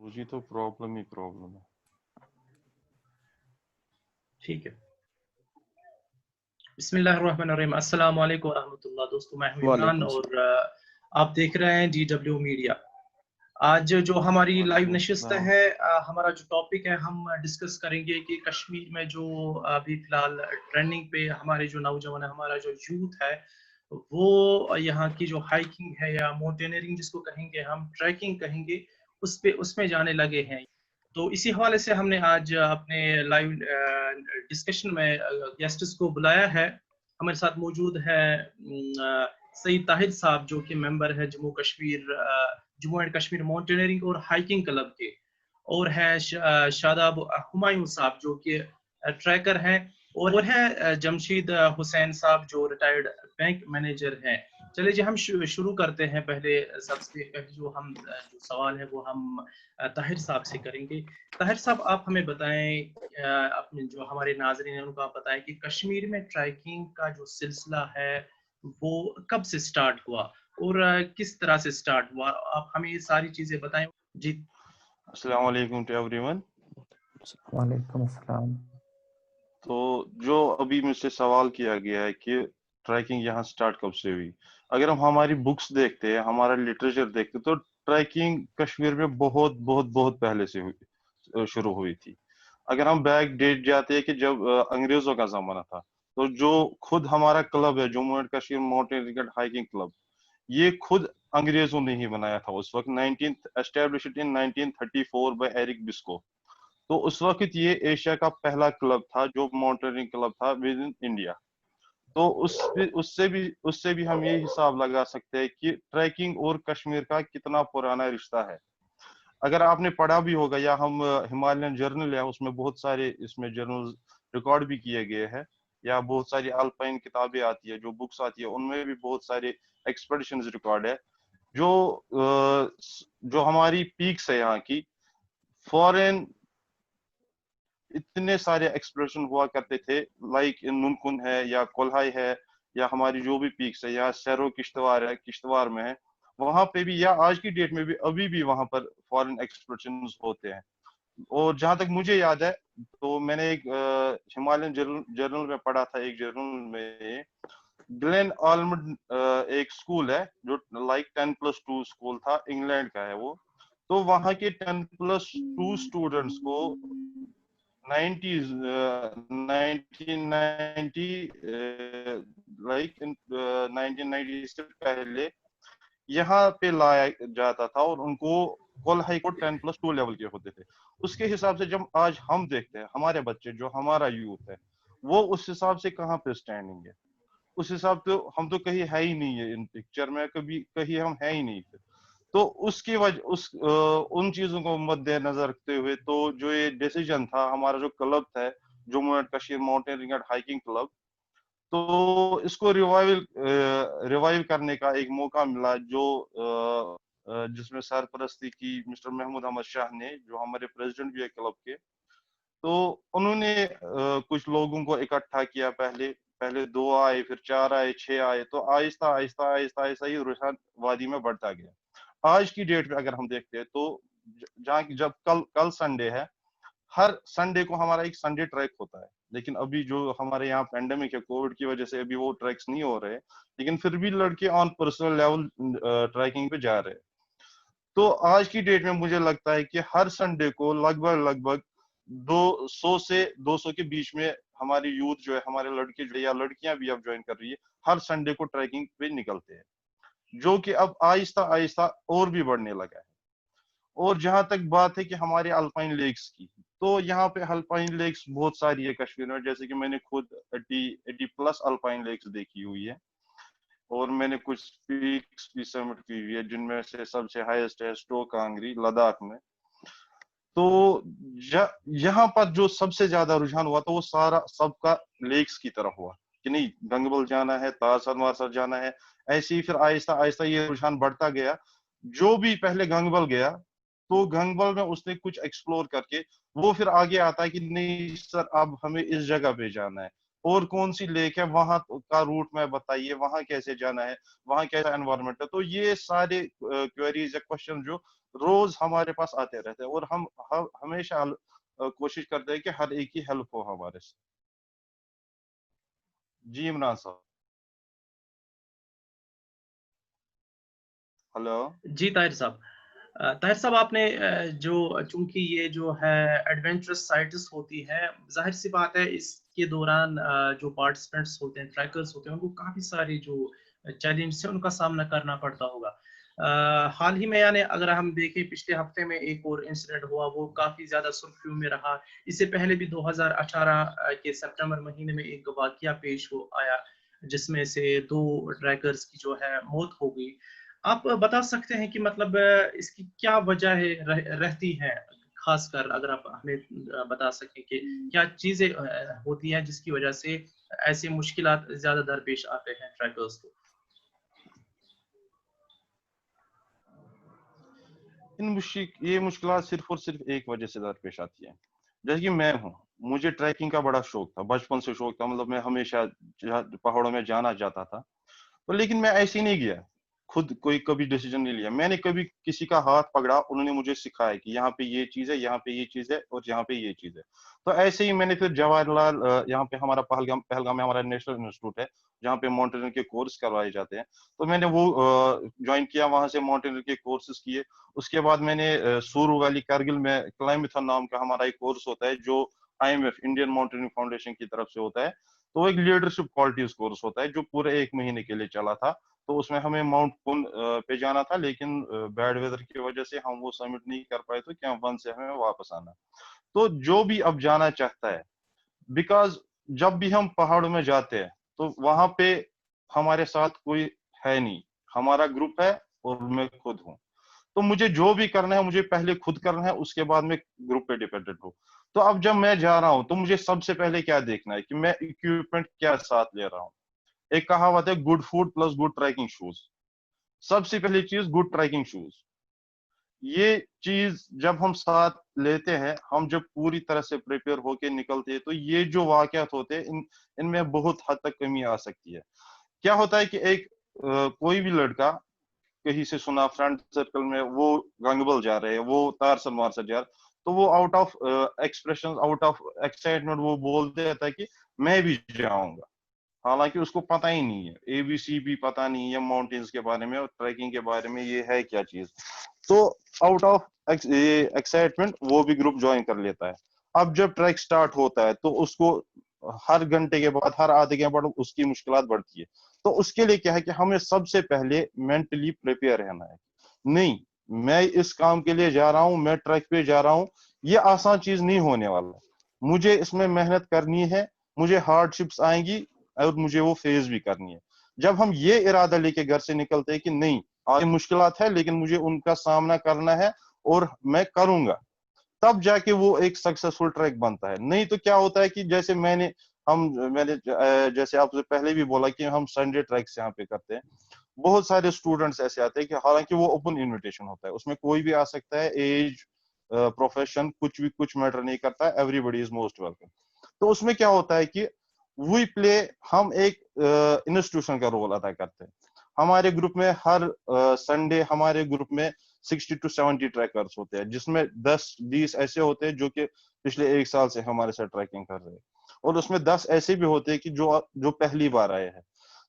मुझे तो प्रॉब्लम ही प्रॉब्लम है। ठीक है। बिस्मिल्लाहिर्रहमानिर्रहीम, अस्सलाम वालेकुम रहमतुल्लाह। दोस्तों मैं हूं इमरान और आप देख रहे हैं DW मीडिया। आज जो हमारी लाइव नशिस्त है, हमारा जो टॉपिक है, हम डिस्कस करेंगे कि कश्मीर में जो अभी फिलहाल ट्रेंडिंग पे हमारे जो नौजवान है, हमारा जो यूथ है, वो यहाँ की जो हाइकिंग है या माउंटेनियरिंग जिसको कहेंगे, हम ट्रैकिंग कहेंगे, उसमें जाने लगे हैं। तो इसी हवाले से हमने आज अपने लाइव डिस्कशन में गेस्ट्स को बुलाया है। हमारे साथ मौजूद है सईद ताहिर साहब, जो कि मेंबर है जम्मू एंड कश्मीर माउंटेनियरिंग और हाइकिंग क्लब के, और है शादाब हुमायूं साहब, जो कि ट्रैकर हैं, और है जमशीद हुसैन साहब, जो रिटायर्ड बैंक मैनेजर हैं। चलिए जी, हम शुरू करते हैं। सबसे पहले जो सवाल है वो हम ताहिर साहब से करेंगे। ताहिर साहब, आप हमें बताएं, अपने जो हमारे नाज़रीन हैं उनको आप बताएं कि कश्मीर में ट्रैकिंग का जो सिलसिला है वो कब से स्टार्ट हुआ और किस तरह से स्टार्ट हुआ, आप हमें ये सारी चीजें बताएं जी। अस्सलाम वालेकुम टू एवरीवन। वालेकुम अस्सलाम। तो जो अभी मुझसे सवाल किया गया है कि ट्रैकिंग यहाँ स्टार्ट कब से हुई, अगर हम हमारी बुक्स देखते हैं, हमारा लिटरेचर देखते हैं, तो ट्रैकिंग कश्मीर में बहुत बहुत बहुत पहले से शुरू हुई थी। अगर हम बैक डेट जाते हैं कि जब अंग्रेजों का जमाना था, तो जो खुद हमारा क्लब है Jammu and Kashmir mountaineering and hiking club, ये खुद अंग्रेजों ने ही बनाया था उस वक्त। 1934 बाय एरिक बिस्को। तो उस वक्त ये एशिया का पहला क्लब था जो माउंटेनियरिंग क्लब था विद इन इंडिया। तो उससे भी हम ये हिसाब लगा सकते हैं कि ट्रैकिंग और कश्मीर का कितना पुराना रिश्ता है। अगर आपने पढ़ा भी होगा, या हम हिमालयन जर्नल है, उसमें बहुत सारे इसमें जर्नल रिकॉर्ड भी किए गए हैं, या बहुत सारी अल्पाइन किताबें आती है, जो बुक्स आती है, उनमें भी बहुत सारे एक्सपेडिशंस रिकॉर्ड है। जो हमारी पीक्स है यहाँ की, फॉरेन इतने सारे एक्सप्लोरेशन हुआ करते थे, लाइक नुनकुन है या कोल्हाई है, या हमारी जो भी पीक्स है, या सैरो किश्तवार है, किश्तवार में है, वहां पे भी, या आज की डेट में भी अभी भी वहां पर फॉरेन एक्सप्लोरेशन होते हैं। और जहां तक मुझे याद है, तो मैंने एक हिमालयन जर्नल में पढ़ा था, एक जर्नल में ग्लेन आलमंड एक स्कूल है जो लाइक 10+2 स्कूल था, इंग्लैंड का है वो। तो वहां के 10+2 स्टूडेंट्स को 1990 लाइक 1990 से पहले यहाँ पे लाया जाता था, और उनको कोल्हाई को 10+2 लेवल के होते थे। उसके हिसाब से जब आज हम देखते हैं हमारे बच्चे, जो हमारा यूथ है, वो उस हिसाब से कहाँ पे स्टैंडिंग है, उस हिसाब से हम तो कहीं है ही नहीं है इन पिक्चर में, कभी कहीं हम है ही नहीं थे। तो उसकी वजह उन चीजों को मद्देनजर रखते हुए, तो जो ये डिसीजन था, हमारा जो क्लब था Jammu and Kashmir mountaineering and hiking club, तो इसको रिवाइव करने का एक मौका मिला, जो जिसमें सरपरस्ती की मिस्टर महमूद अहमद शाह ने, जो हमारे प्रेसिडेंट भी है क्लब के। तो उन्होंने कुछ लोगों को इकट्ठा किया, पहले 2 आए, फिर 4 आए, 6 आए, तो आहिस्ता आहिस्ता आहिस्ता आहिस्ता ये रुझान वादी में बढ़ता गया। आज की डेट में अगर हम देखते हैं, तो जहाँ जब कल संडे है, हर संडे को हमारा एक संडे ट्रैक होता है। लेकिन अभी जो हमारे यहाँ पेंडेमिक है, कोविड की वजह से अभी वो ट्रैक्स नहीं हो रहे, लेकिन फिर भी लड़के ऑन पर्सनल लेवल ट्रैकिंग पे जा रहे हैं। तो आज की डेट में मुझे लगता है कि हर संडे को लगभग 200 से 200 के बीच में हमारी यूथ जो है, हमारे लड़के जो है, या लड़कियां भी अब ज्वाइन कर रही है, हर संडे को ट्रैकिंग पे निकलते हैं, जो कि अब आहिस्ता आहिस्ता और भी बढ़ने लगा है। और जहां तक बात है कि हमारे अल्पाइन लेक्स की, तो यहाँ पे अल्पाइन लेक्स बहुत सारी है कश्मीर में, जैसे कि मैंने खुद 80+ अल्पाइन लेक्स देखी हुई है, और मैंने कुछ पीक्स भी समिट की हुई है, जिनमें से सबसे हाईएस्ट है स्टो कांगरी, लद्दाख में। तो यहाँ पर जो सबसे ज्यादा रुझान हुआ, तो वो सारा सबका लेक्स की तरफ हुआ कि नहीं, गंगबल जाना है, तारसर मारसर जाना है। ऐसे ही फिर आहिस्ता आहिस्ता ये रुझान बढ़ता गया। जो भी पहले गंगबल गया, तो गंगबल में उसने कुछ एक्सप्लोर करके वो फिर आगे आता है कि नहीं सर, अब हमें इस जगह पे जाना है, और कौन सी लेक है, वहां का रूट में बताइए, वहां कैसे जाना है, वहां कैसा एनवायरनमेंट है। तो ये सारे क्वेरीज या क्वेश्चन जो रोज हमारे पास आते रहते हैं और हम हमेशा कोशिश करते हैं कि हर एक की हेल्प हो हमारे से। जी इमरान साहब। हेलो। जी ताहिर साहब, ताहिर साहब आपने जो चूंकि ये जो है एडवेंचरस साइट्स होती है, जाहिर सी बात है इसके दौरान जो पार्टिसिपेंट्स होते हैं, ट्रैकर्स होते हैं, उनको काफी सारी जो चैलेंज है उनका सामना करना पड़ता होगा। हाल ही में यानी अगर हम देखें पिछले हफ्ते में एक और इंसिडेंट हुआ, वो काफी ज्यादा सुर्खियों में रहा। इससे पहले भी 2018 के सितंबर महीने में एक वाकया पेश हो आया जिसमें से 2 ट्रैकर्स की जो है मौत हो गई। आप बता सकते हैं कि मतलब इसकी क्या वजह है रहती है, खासकर अगर आप हमें बता सकें कि क्या चीजें होती हैं जिसकी वजह से ऐसी मुश्किलात ज्यादा दरपेश आते हैं ट्रैकर्स को? ये मुश्किलात सिर्फ और सिर्फ एक वजह से दरपेश आती है। जैसे कि मैं हूँ, मुझे ट्रैकिंग का बड़ा शौक था, बचपन से शौक था, मतलब मैं हमेशा पहाड़ों में जाना चाहता था। तो लेकिन मैं ऐसे ही नहीं गया, खुद कोई कभी डिसीजन नहीं लिया। मैंने कभी किसी का हाथ पकड़ा, उन्होंने मुझे सिखाया कि यहाँ पे ये चीज है, यहाँ पे ये चीज है और यहाँ पे ये चीज है। तो ऐसे ही मैंने फिर जवाहरलाल, यहाँ पे हमारा पहलगाम में हमारा नेशनल इंस्टीट्यूट है जहाँ पे माउंटेनियरिंग के कोर्स करवाए जाते हैं। तो मैंने वो ज्वाइन किया, वहां से माउंटेनियरिंग के कोर्सेज किए। उसके बाद मैंने सूरू वैली कारगिल में क्लाइमेथन नाम का हमारा एक कोर्स होता है जो IMF इंडियन माउंटेनियरिंग फाउंडेशन की तरफ से होता है। तो एक लीडरशिप क्वालिटीज कोर्स होता है जो पूरे 1 महीने के लिए चला था। तो उसमें हमें माउंट कुन पे जाना था, लेकिन बैड वेदर की वजह से हम वो सबमिट नहीं कर पाए, तो कैंप 1 से हमें वापस आना। तो जो भी अब जाना चाहता है, बिकॉज जब भी हम पहाड़ों में जाते हैं तो वहां पे हमारे साथ कोई है नहीं, हमारा ग्रुप है और मैं खुद हूँ। तो मुझे जो भी करना है मुझे पहले खुद करना है, उसके बाद में ग्रुप पे डिपेंडेंट हूँ। तो अब जब मैं जा रहा हूँ तो मुझे सबसे पहले क्या देखना है कि मैं इक्विपमेंट क्या साथ ले रहा हूँ। एक कहावत है, good food plus good trekking shoes. सबसे पहली चीज गुड ट्रैकिंग शूज। ये चीज जब हम साथ लेते हैं, हम जब पूरी तरह से प्रिपेयर होके निकलते हैं, तो ये जो वाकयात होते हैं इनमें बहुत हद तक कमी आ सकती है। क्या होता है कि एक कोई भी लड़का कहीं से सुना फ्रेंड सर्कल में वो गंगबल जा रहे हैं, वो तारसन मारसर जा रहे, तो वो out of expression, out of excitement वो बोल देता है कि मैं भी जाऊंगा। हालांकि उसको पता ही नहीं है, ABC भी पता नहीं है माउंटेन्स के बारे में और ट्रैकिंग के बारे में, ये है क्या चीज। तो आउट ऑफ एक्साइटमेंट वो भी ग्रुप ज्वाइन कर लेता है। अब जब ट्रैक स्टार्ट होता है तो उसको हर घंटे के बाद, हर आधे घंटे बाद उसकी मुश्किलात बढ़ती है। तो उसके लिए क्या है कि हमें सबसे पहले मेंटली प्रिपेयर रहना है। नहीं, मैं इस काम के लिए जा रहा हूँ, मैं ट्रैक पे जा रहा हूँ, ये आसान चीज नहीं होने वाला, मुझे इसमें मेहनत करनी है, मुझे हार्डशिप्स आएंगी और मुझे वो फेस भी करनी है। जब हम ये इरादा लेके घर से निकलते हैं कि नहीं, आज मुश्किलात है लेकिन मुझे उनका सामना करना है और मैं करूंगा, तब जाके वो एक सक्सेसफुल ट्रैक बनता है। नहीं तो क्या होता है कि जैसे मैंने जैसे आपसे पहले भी बोला कि हम संडे ट्रैक्स यहाँ पे करते हैं। बहुत सारे स्टूडेंट्स ऐसे आते हैं कि हालांकि वो ओपन इनविटेशन होता है, उसमें कोई भी आ सकता है, एज प्रोफेशन कुछ मैटर नहीं करता, एवरीबॉडी इज मोस्ट वेलकम। तो उसमें क्या होता है कि वी प्ले, हम एक इंस्टीट्यूशन का रोल अदा करते हैं। हमारे ग्रुप में हर संडे हमारे ग्रुप में 60 to 70 ट्रैकर्स होते हैं, जिसमें 10-20 ऐसे होते हैं जो कि पिछले 1 साल से हमारे साथ ट्रैकिंग कर रहे हैं, और उसमें 10 ऐसे भी होते हैं कि जो पहली बार आए हैं।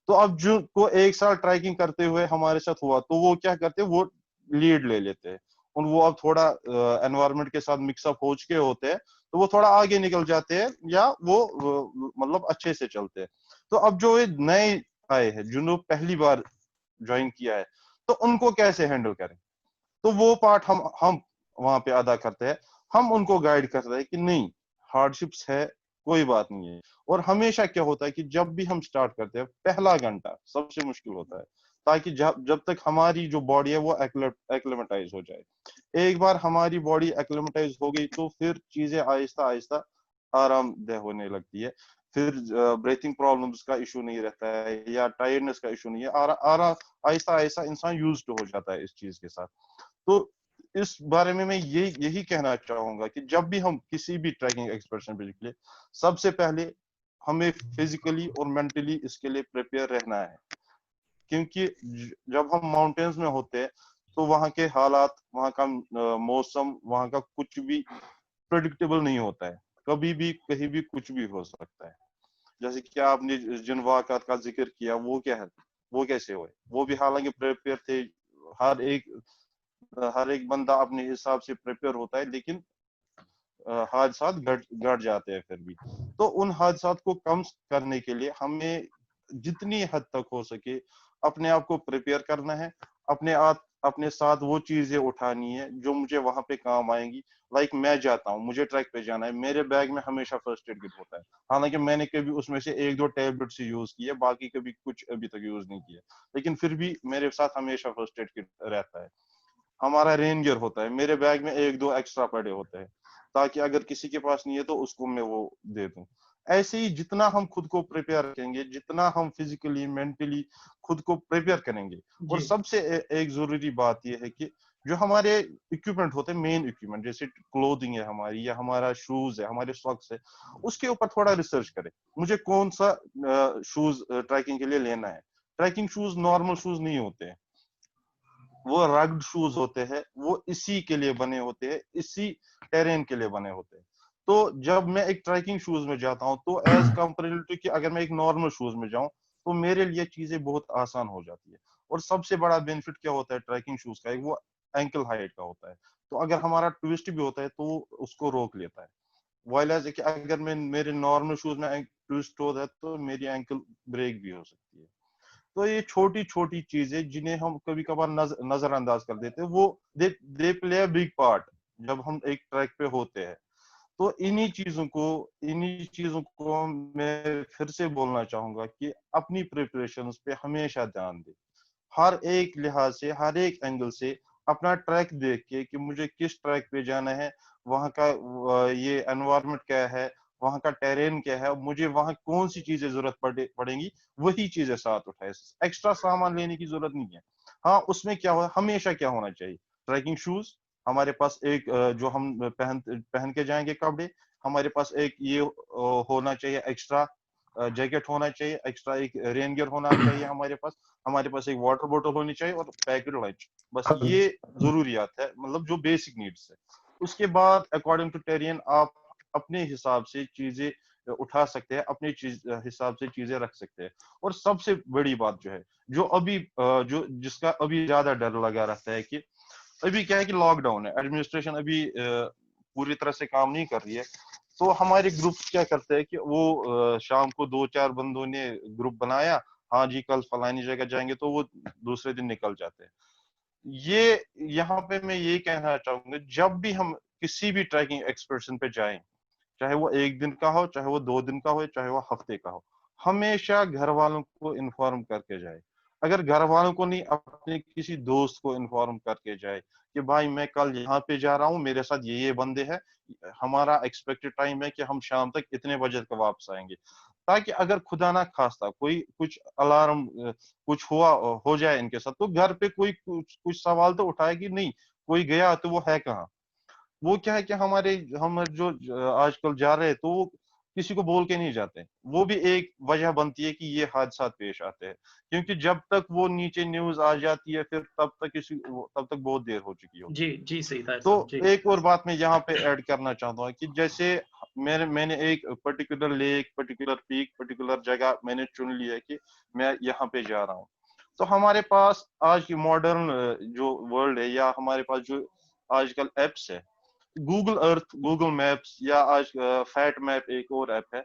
तो अब जो को 1 साल ट्रैकिंग करते हुए हमारे साथ हुआ, तो वो क्या करते हैं, वो लीड ले लेते हैं, और वो अब थोड़ा एनवायरनमेंट के साथ मिक्सअप हो चुके होते हैं, तो वो थोड़ा आगे निकल जाते हैं, या वो मतलब अच्छे से चलते हैं। तो अब जो ये नए आए हैं, जिन्होंने पहली बार ज्वाइन किया है, तो उनको कैसे हैंडल करें, तो वो पार्ट हम वहां पे अदा करते हैं। हम उनको गाइड करते हैं कि नहीं, हार्डशिप्स है, कोई बात नहीं है। और हमेशा क्या होता है कि जब भी हम स्टार्ट करते हैं, पहला घंटा सबसे मुश्किल होता है, ताकि जब तक हमारी जो बॉडी है वो एक्लेमेटाइज हो जाए। एक बार हमारी बॉडी एक्लेमेटाइज हो गई तो फिर चीजें आहिस्ता आहिस्ता आरामदेह होने लगती है। फिर ब्रीथिंग प्रॉब्लम्स का इशू नहीं रहता है, या टायर्डनेस का इशू नहीं है। आहिस्ता आहिस्ता इंसान यूज्ड हो जाता है इस चीज के साथ। तो इस बारे में मैं यही कहना चाहूंगा कि जब भी हम किसी भी ट्रैकिंग एक्सपीडिशन पे निकले, सबसे पहले हमें फिजिकली और मेंटली इसके लिए प्रिपेयर रहना है। क्योंकि जब हम माउंटेन्स में होते हैं تو वहाँ के हालात, वहाँ का मौसम, वहाँ का कुछ भी प्रेडिक्टेबल नहीं होता है, कभी भी कहीं भी कुछ भी हो सकता है। जैसे कि आपने जिन वाक़ात का जिक्र किया, वो क्या है, वो कैसे हुए, वो भी हालांकि प्रिपेयर थे। हर एक बंदा अपने हिसाब से प्रिपेयर होता है, लेकिन हादसात घट जाते हैं फिर भी। तो उन हादसात को कम करने के लिए हमें जितनी हद तक हो सके अपने आप को प्रिपेयर करना है, अपने साथ वो चीजें उठानी है जो मुझे वहां पे काम आएंगी। लाइक मैं जाता हूँ, मुझे ट्रैक पे जाना है, मेरे बैग में हमेशा फर्स्ट एड किट होता है। हालांकि मैंने कभी उसमें से 1-2 टैबलेट्स यूज किए, बाकी कभी कुछ अभी तक यूज नहीं किया, लेकिन फिर भी मेरे साथ हमेशा फर्स्ट एड किट रहता है। हमारा रेन गियर होता है, मेरे बैग में 1-2 एक्स्ट्रा पड़े होते हैं, ताकि अगर किसी के पास नहीं है तो उसको मैं वो दे दूं। ऐसे ही जितना हम खुद को प्रिपेयर करेंगे, जितना हम फिजिकली मेंटली खुद को प्रिपेयर करेंगे, और सबसे एक जरूरी बात यह है कि जो हमारे इक्विपमेंट होते हैं, मेन इक्विपमेंट जैसे क्लोथिंग है हमारी, या हमारा शूज है, हमारे सॉक्स है, उसके ऊपर थोड़ा रिसर्च करें। मुझे कौन सा शूज ट्रैकिंग के लिए लेना है। ट्रैकिंग शूज नॉर्मल शूज नहीं होते हैं, वो रग्ड शूज होते हैं, वो इसी के लिए बने होते हैं, इसी टेरेन के लिए बने होते हैं। तो जब मैं एक ट्रैकिंग शूज में जाता हूँ, तो एज कंपेरेटिव कि अगर मैं एक नॉर्मल शूज में जाऊं, तो मेरे लिए चीजें बहुत आसान हो जाती है। और सबसे बड़ा बेनिफिट क्या होता है ट्रैकिंग शूज का, एक वो एंकल हाइट का होता है, तो अगर हमारा ट्विस्ट भी होता है तो उसको रोक लेता है। वाइल एज कि अगर मैं मेरे नॉर्मल शूज में ट्विस्ट होता है तो मेरी एंकल ब्रेक भी हो सकती है। तो ये छोटी छोटी चीजें जिन्हें हम कभी कभार नजरअंदाज कर देते हैं, वो they play a big part जब हम एक ट्रैक पे होते हैं। तो इन्हीं चीजों को मैं फिर से बोलना चाहूंगा कि अपनी प्रिपरेशंस पे हमेशा ध्यान दें, हर एक लिहाज से, हर एक एंगल से अपना ट्रैक देख के कि मुझे किस ट्रैक पे जाना है, वहाँ का ये एनवायरनमेंट क्या है, वहाँ का टेरेन क्या है, मुझे वहाँ कौन सी चीजें जरूरत पड़ेंगी, वही चीजें साथ उठाए। एक्स्ट्रा सामान लेने की जरूरत नहीं है। हाँ, उसमें क्या हो, हमेशा क्या होना चाहिए, ट्रैकिंग शूज हमारे पास, एक जो हम पहन के जाएंगे कपड़े, हमारे पास एक ये होना चाहिए एक्स्ट्रा जैकेट होना चाहिए, एक्स्ट्रा एक रेन गियर होना चाहिए हमारे पास एक वाटर बोतल होनी चाहिए और पैकेट लंच। बस ये जरूरियात है, मतलब जो बेसिक नीड्स है। उसके बाद अकॉर्डिंग टू टेरियन आप अपने हिसाब से चीजें उठा सकते हैं, अपने हिसाब से चीजें रख सकते हैं। और सबसे बड़ी बात जो है, जो अभी जो जिसका अभी ज्यादा डर लगा रहता है कि अभी क्या है कि लॉकडाउन है, एडमिनिस्ट्रेशन अभी पूरी तरह से काम नहीं कर रही है। तो हमारे ग्रुप क्या करते हैं कि वो शाम को 2-4 बंदों ने ग्रुप बनाया, हाँ जी कल फलानी जगह जाएंगे, तो वो दूसरे दिन निकल जाते हैं। ये यहाँ पे मैं ये कहना चाहूंगा, जब भी हम किसी भी ट्रैकिंग एक्सकर्शन पे जाएं, चाहे वो 1 दिन का हो, चाहे वो 2 दिन का हो, चाहे वो हफ्ते का हो, हमेशा घर वालों को इन्फॉर्म करके जाए। अगर घर वालों को नहीं, अपने किसी दोस्त को इन्फॉर्म करके जाए कि भाई मैं कल यहाँ पे जा रहा हूँ, मेरे साथ ये बंदे हैं, हमारा एक्सपेक्टेड टाइम है कि हम शाम तक इतने बजे तक वापस आएंगे। ताकि अगर खुदा ना खास्ता कोई कुछ अलार्म कुछ हुआ हो जाए इनके साथ, तो घर पे कोई कुछ सवाल तो उठाए कि नहीं, कोई गया तो वो है कहाँ। वो क्या है कि हम जो आजकल जा रहे हैं, तो वो किसी को बोल के नहीं जाते। वो भी एक वजह बनती है कि ये हादसा पेश आते हैं, क्योंकि जब तक वो नीचे न्यूज आ जाती है, फिर तब तक बहुत देर हो चुकी होती है। जी सही था तो साहब जी। एक और बात मैं यहाँ पे ऐड करना चाहता हूँ कि जैसे मैंने एक particular lake, particular peak, particular जगह मैंने चुन लिया कि मैं यहाँ पे जा रहा हूँ। तो हमारे पास आज की मॉडर्न जो वर्ल्ड है, या हमारे पास जो आजकल एप्स है, गूगल अर्थ, गूगल मैप्स, या आज फैट मैप एक और ऐप है,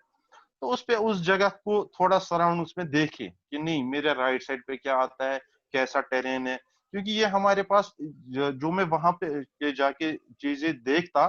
तो उस पे उस जगह को थोड़ा सराउंड उसमें देखे कि नहीं मेरे राइट साइड पे क्या आता है, कैसा टेरेन है। क्योंकि ये हमारे पास जो मैं वहां पे जाके चीजें देखता,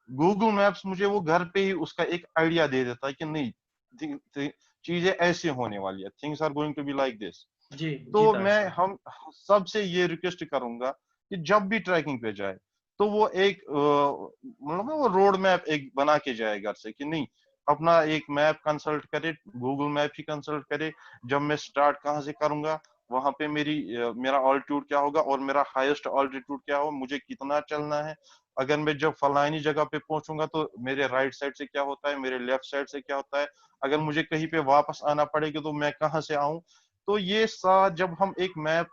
गूगल मैप्स मुझे वो घर पे ही उसका एक आइडिया दे देता है कि नहीं चीजें ऐसे होने वाली है, things are going to be like this. जी तो तार मैं साहब। हम सबसे ये रिक्वेस्ट करूंगा कि जब भी ट्रैकिंग पे जाए, तो वो एक मतलब वो रोड मैप एक बना के जाए घर से, कि नहीं अपना एक मैप कंसल्ट करे, गूगल मैप ही कंसल्ट करे। जब मैं स्टार्ट कहाँ से करूंगा, वहां पे मेरा ऑल्टीट्यूड क्या होगा, और मेरा हाईएस्ट ऑल्टीट्यूड क्या होगा, मुझे कितना चलना है। अगर मैं जब फलानी जगह पे पहुंचूंगा तो मेरे राइट साइड से क्या होता है, मेरे लेफ्ट साइड से क्या होता है, अगर मुझे कहीं पे वापस आना पड़ेगा तो मैं कहाँ से आऊं। तो ये साथ जब हम एक मैप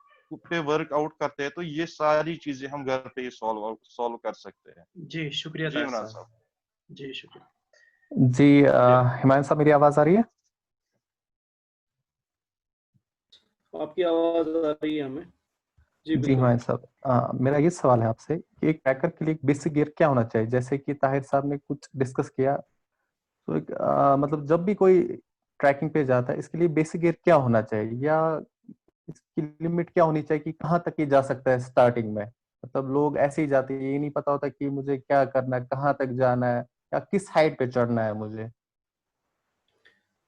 पे वर्क आउट करते हैं तो ये सारी चीजें हम घर पे ही सॉल्व कर सकते हैं। जी शुक्रिया जी ताहिर इमरान साहब, साहब। जी शुक्रिया। जी हिमायत साहब, मेरी आवाज़ आ रही है? आपकी आवाज आ रही है हमें। जी जी बिल्कुल। हिमायत साहब, मेरा ये सवाल है आपसे कि एक ट्रैकर के लिए एक बेसिक गियर क्या होना चाहिए? जैसे कि ताहिर साहब ने कुछ डिस्कस किया, तो एक मतलब जब भी कोई ट्रैकिंग पे जाता है, इसके लिए बेसिक गियर क्या होना चाहिए, या इसकी लिमिट क्या होनी चाहिए कि कहाँ तक ये जा सकता है स्टार्टिंग में? मतलब लोग ऐसे ही जाते हैं, ये नहीं पता होता कि मुझे क्या करना है, कहाँ तक जाना है, या किस हाइट पे चढ़ना है मुझे।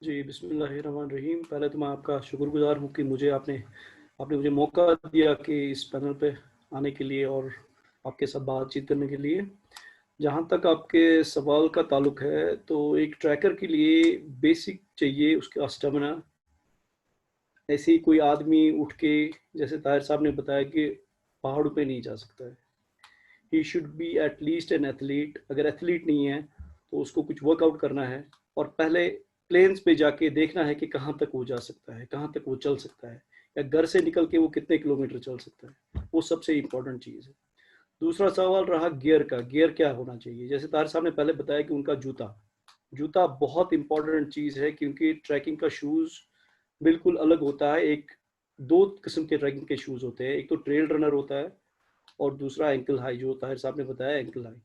जी बिस्मिल्लाहिर्रहमानिर्रहीम। पहले तो मैं आपका शुक्रगुजार हूँ कि आपने मुझे मौका दिया कि इस पैनल पे आने के लिए और आपके साथ बातचीत करने के लिए। जहाँ तक आपके सवाल का ताल्लुक है, तो एक ट्रैकर के लिए बेसिक चाहिए उसका स्टेमिना। ऐसे ही कोई आदमी उठ के, जैसे ताहिर साहब ने बताया कि पहाड़ों पे नहीं जा सकता है। He should be at least an athlete. अगर एथलीट नहीं है तो उसको कुछ वर्कआउट करना है और पहले प्लेन्स पे जाके देखना है कि कहाँ तक वो जा सकता है, कहाँ तक वो चल सकता है, या घर से निकल के वो कितने किलोमीटर चल सकता है। वो सबसे इम्पोर्टेंट चीज़ है। दूसरा सवाल रहा गियर का। गियर क्या होना चाहिए? जैसे तार साहब ने पहले बताया कि उनका जूता बहुत इंपॉर्टेंट चीज़ है, क्योंकि ट्रैकिंग का शूज़ बिल्कुल अलग होता है। एक दो किस्म के ट्रैकिंग के शूज़ होते हैं, एक तो ट्रेल रनर होता है और दूसरा एंकल हाई, जो ताहिर साहब ने बताया एंकल हाई।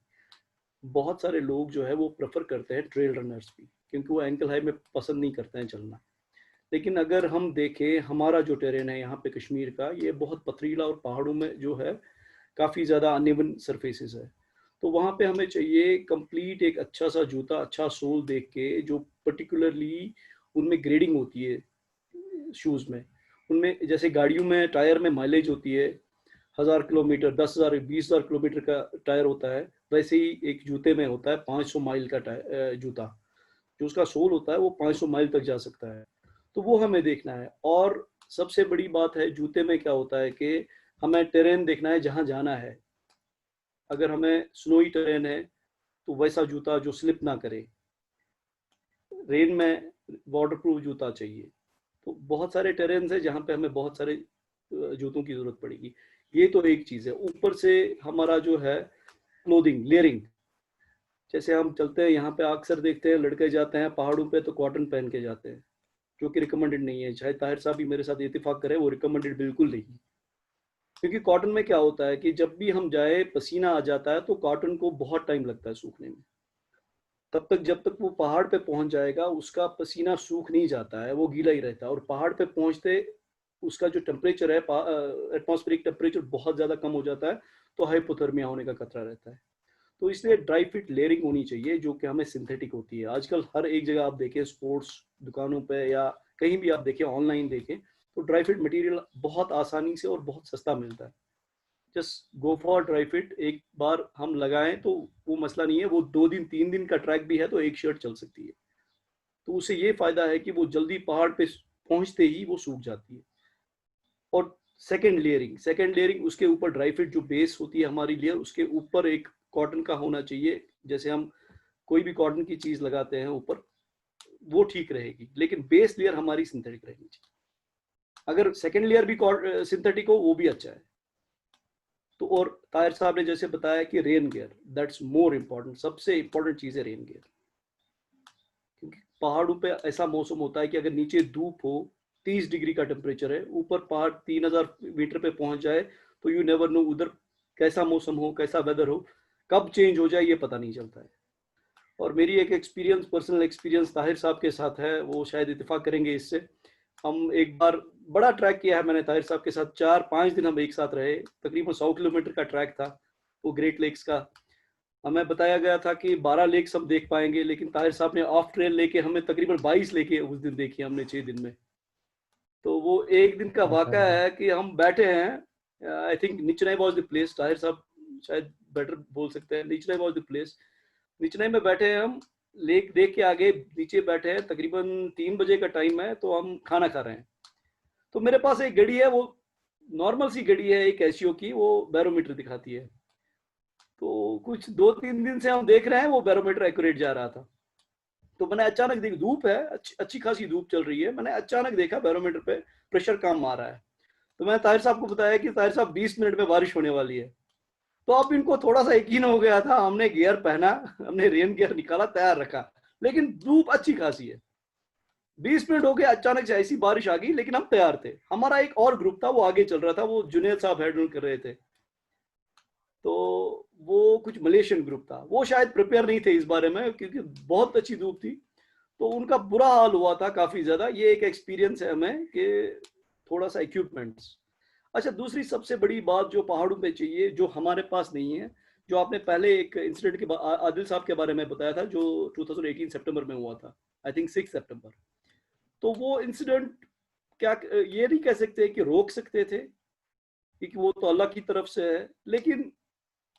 बहुत सारे लोग जो है वो प्रेफर करते हैं ट्रेल रनर्स भी, क्योंकि वो एंकल हाई में पसंद नहीं करते हैं चलना। लेकिन अगर हम देखें हमारा जो टेरेन है यहाँ पे कश्मीर का, ये बहुत पथरीला और पहाड़ों में जो है काफ़ी ज़्यादा अनइवन सरफेसेस है। तो वहाँ पे हमें चाहिए कंप्लीट एक अच्छा सा जूता, अच्छा सोल देख के, जो पर्टिकुलरली उनमें ग्रेडिंग होती है शूज़ में। उनमें जैसे गाड़ियों में टायर में माइलेज होती है 1000 किलोमीटर, 10,000, 20,000 किलोमीटर का टायर होता है, वैसे ही एक जूते में होता है 500 माइल का जूता। जो उसका सोल होता है वो 500 माइल तक जा सकता है। तो वो हमें देखना है। और सबसे बड़ी बात है जूते में क्या होता है कि हमें टेरेन देखना है जहाँ जाना है। अगर हमें स्नोई टेरेन है तो वैसा जूता जो स्लिप ना करे। रेन में वाटर प्रूफ जूता चाहिए। तो बहुत सारे टेरेन्स है जहाँ पे हमें बहुत सारे जूतों की जरूरत पड़ेगी। ये तो एक चीज़ है। ऊपर से हमारा जो है क्लोथिंग लेयरिंग, जैसे हम चलते हैं यहाँ पे अक्सर देखते हैं लड़के जाते हैं पहाड़ों पे तो कॉटन पहन के जाते हैं, जो कि रिकमेंडेड नहीं है। शायद ताहिर साहब भी मेरे साथ इत्तेफाक करें, वो रिकमेंडेड बिल्कुल नहीं। क्योंकि कॉटन में क्या होता है कि जब भी हम जाए पसीना आ जाता है तो कॉटन को बहुत टाइम लगता है सूखने में। तब तक जब तक वो पहाड़ पे पहुंच जाएगा उसका पसीना सूख नहीं जाता है, वो गीला ही रहता है। और पहाड़ पे पहुंचते उसका जो टेम्परेचर है, एटमॉस्फेरिक टेम्परेचर बहुत ज़्यादा कम हो जाता है, तो हाइपोथर्मिया होने का खतरा रहता है। तो इसलिए ड्राई फिट लेयरिंग होनी चाहिए, जो कि हमें सिंथेटिक होती है। आजकल हर एक जगह आप देखें, स्पोर्ट्स दुकानों पे या कहीं भी आप देखें, ऑनलाइन देखें, तो ड्राई फिट मटेरियल बहुत आसानी से और बहुत सस्ता मिलता है। Just go for dry fit. एक बार हम लगाएं तो वो मसला नहीं है। वो 2 दिन 3 दिन का ट्रैक भी है तो एक शर्ट चल सकती है। तो उससे ये फायदा है कि वो जल्दी पहाड़ पे पहुंचते ही वो सूख जाती है। और सेकेंड लेयरिंग उसके ऊपर ड्राई फिट जो बेस होती है हमारी लेयर, उसके ऊपर एक कॉटन का होना चाहिए। जैसे हम कोई भी कॉटन की चीज लगाते हैं ऊपर, वो ठीक रहेगी, लेकिन बेस लेयर हमारी सिंथेटिक रहेगी चाहिए। अगर सेकेंड लेयर भी सिंथेटिक हो वो भी अच्छा है। तो और ताहिर साहब ने जैसे बताया कि rain gear, that's more important. सबसे इम्पोर्टेंट चीज है रेन गियर। क्योंकि पहाड़ों पे ऐसा मौसम होता है कि अगर नीचे धूप हो, 30 डिग्री का टेम्परेचर है, ऊपर पहाड़ 3000 मीटर पे पहुंच जाए, तो यू नेवर नो उधर कैसा मौसम हो, कैसा वेदर हो, कब चेंज हो जाए ये पता नहीं चलता है। और मेरी एक पर्सनल एक्सपीरियंस ताहिर साहब के साथ है, वो शायद इत्तेफाक करेंगे इससे। हम एक बार बड़ा ट्रैक किया है मैंने ताहिर साहब के साथ, 4-5 दिन हम एक साथ रहे। तकरीबन 100 किलोमीटर का ट्रैक था वो, ग्रेट लेक्स का। हमें बताया गया था कि 12 लेक्स हम देख पाएंगे, लेकिन ताहिर साहब ने ऑफ ट्रेल लेके हमें तकरीबन 22 लेके उस दिन देखी हमने 6 दिन में। तो वो एक दिन का वाक़या है कि हम बैठे हैं, आई थिंक निचनाई वाज द प्लेस, ताहिर साहब शायद बेटर बोल सकते हैं, निचनाई वाज द प्लेस। निचनाई में बैठे हैं हम, लेक देख के आगे नीचे बैठे हैं, तकरीबन 3 बजे का टाइम है, तो हम खाना खा रहे हैं। तो मेरे पास एक घड़ी है, वो नॉर्मल सी घड़ी है एक एशियो की, वो बैरोमीटर दिखाती है। तो कुछ 2-3 दिन से हम देख रहे हैं वो बैरोमीटर एक्यूरेट जा रहा था। तो मैंने अचानक देखा, धूप है, अच्छी खासी धूप चल रही है, मैंने अचानक देखा बैरोमीटर पे प्रेशर कम आ रहा है। تو میں طاہر صاحب کو بتایا کہ طاہر صاحب 20 منٹ میں بارش ہونے والی ہے. تو اب ان کو تھوڑا سا یقین ہو گیا تھا, ہم نے گیئر پہنا, ہم نے رین گیئر نکالا, تیار رکھا, لیکن دھوپ اچھی خاصی ہے. 20 منٹ ہو گئے, اچانک سے ایسی بارش آ گئی, لیکن ہم تیار تھے. ہمارا ایک اور گروپ تھا, وہ آگے چل رہا تھا, وہ جنید صاحب ہینڈل کر رہے تھے. تو وہ کچھ ملیشین گروپ تھا, وہ شاید پریپیئر نہیں تھے اس بارے میں کیونکہ بہت اچھی دھوپ تھی, تو ان کا برا حال ہوا تھا کافی زیادہ. یہ ایک ایکسپیرینس ہے ہمیں کہ تھوڑا سا ایکوپمنٹس. اچھا, دوسری سب سے بڑی بات جو پہاڑوں پہ چاہیے, جو ہمارے پاس نہیں ہے, جو آپ نے پہلے ایک انسیڈنٹ کے عادل صاحب کے بارے میں بتایا تھا جو 2018 سپٹمبر میں ہوا تھا, آئی تھنک 6 سپٹمبر. تو وہ انسیڈنٹ کیا یہ نہیں کہہ سکتے کہ روک سکتے تھے کیونکہ وہ تو اللہ کی طرف سے ہے, لیکن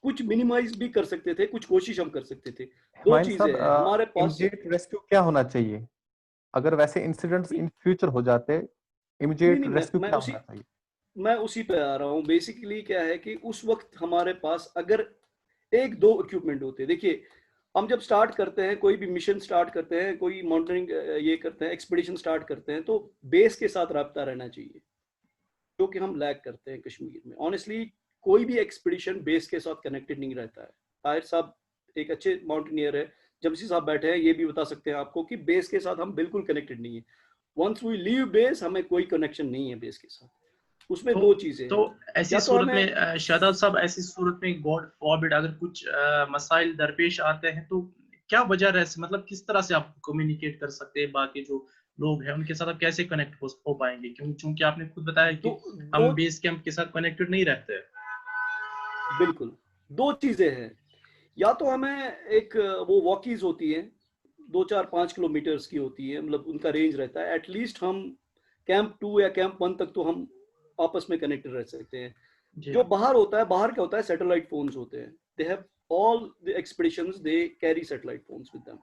کچھ منیمائز بھی کر سکتے تھے, کچھ کوشش ہم کر سکتے تھے. دو چیزیں ہیں ہمارے پاس. امیڈیٹ ریسکیو کیا ہونا چاہیے اگر ویسے انسیڈنٹس ان فیوچر ہو جاتے؟ امیڈیٹ ریسکیو کیا ہونا چاہیے؟ میں اسی پہ آ رہا ہوں. بیسیکلی کیا ہے کہ اس وقت ہمارے پاس اگر ایک دو اکوپمنٹ ہوتے, دیکھیے ہم جب سٹارٹ کرتے ہیں, کوئی بھی مشن سٹارٹ کرتے ہیں, کوئی مانیٹرنگ یہ کرتے ہیں, ایکسپیڈیشن سٹارٹ کرتے ہیں, تو بیس کے ساتھ رابطہ رہنا چاہیے, جو کہ ہم لیک کرتے ہیں کشمیر میں. آنیسٹلی کوئی بھی ایکسپیڈیشن بیس کے ساتھ کنیکٹڈ نہیں رہتا ہے. طاہر صاحب ایک اچھے ماؤنٹینئر ہے, جمشید صاحب بیٹھے ہیں, یہ بھی بتا سکتے ہیں آپ کو کہ بیس کے ساتھ ہم بالکل کنیکٹڈ نہیں ہیں. ونس وی لیو بیس, ہمیں کوئی کنیکشن نہیں ہے بیس کے ساتھ. اس میں دو چیزیں. تو ایسی صورت میں شہزاد صاحب, ایسی صورت میں گاڈ فاربڈ اگر کچھ مسائل درپیش آتے ہیں تو کیا وجہ رہ, مطلب کس طرح سے آپ کمیونیکیٹ کر سکتے ہیں باقی جو لوگ ہیں ان کے ساتھ, آپ کیسے کنیکٹ ہو پائیں گے؟ چونکہ آپ نے خود بتایا کہ ہم بیس کیمپ کے ساتھ کنیکٹڈ نہیں رہتے. بالکل, دو چیزیں ہیں. یا تو ہمیں ایک وہ واکیز ہوتی ہیں 2-4-5 کلومیٹرز کی ہوتی ہے, مطلب ان کا رینج رہتا ہے. ایٹ لیسٹ ہم کیمپ 2 یا کیمپ 1 تک تو ہم آپس میں کنیکٹڈ رہ سکتے ہیں. جو باہر ہوتا ہے, باہر کیا ہوتا ہے, سیٹلائٹ فونز ہوتے ہیں. They have all the expeditions, they carry satellite phones with them.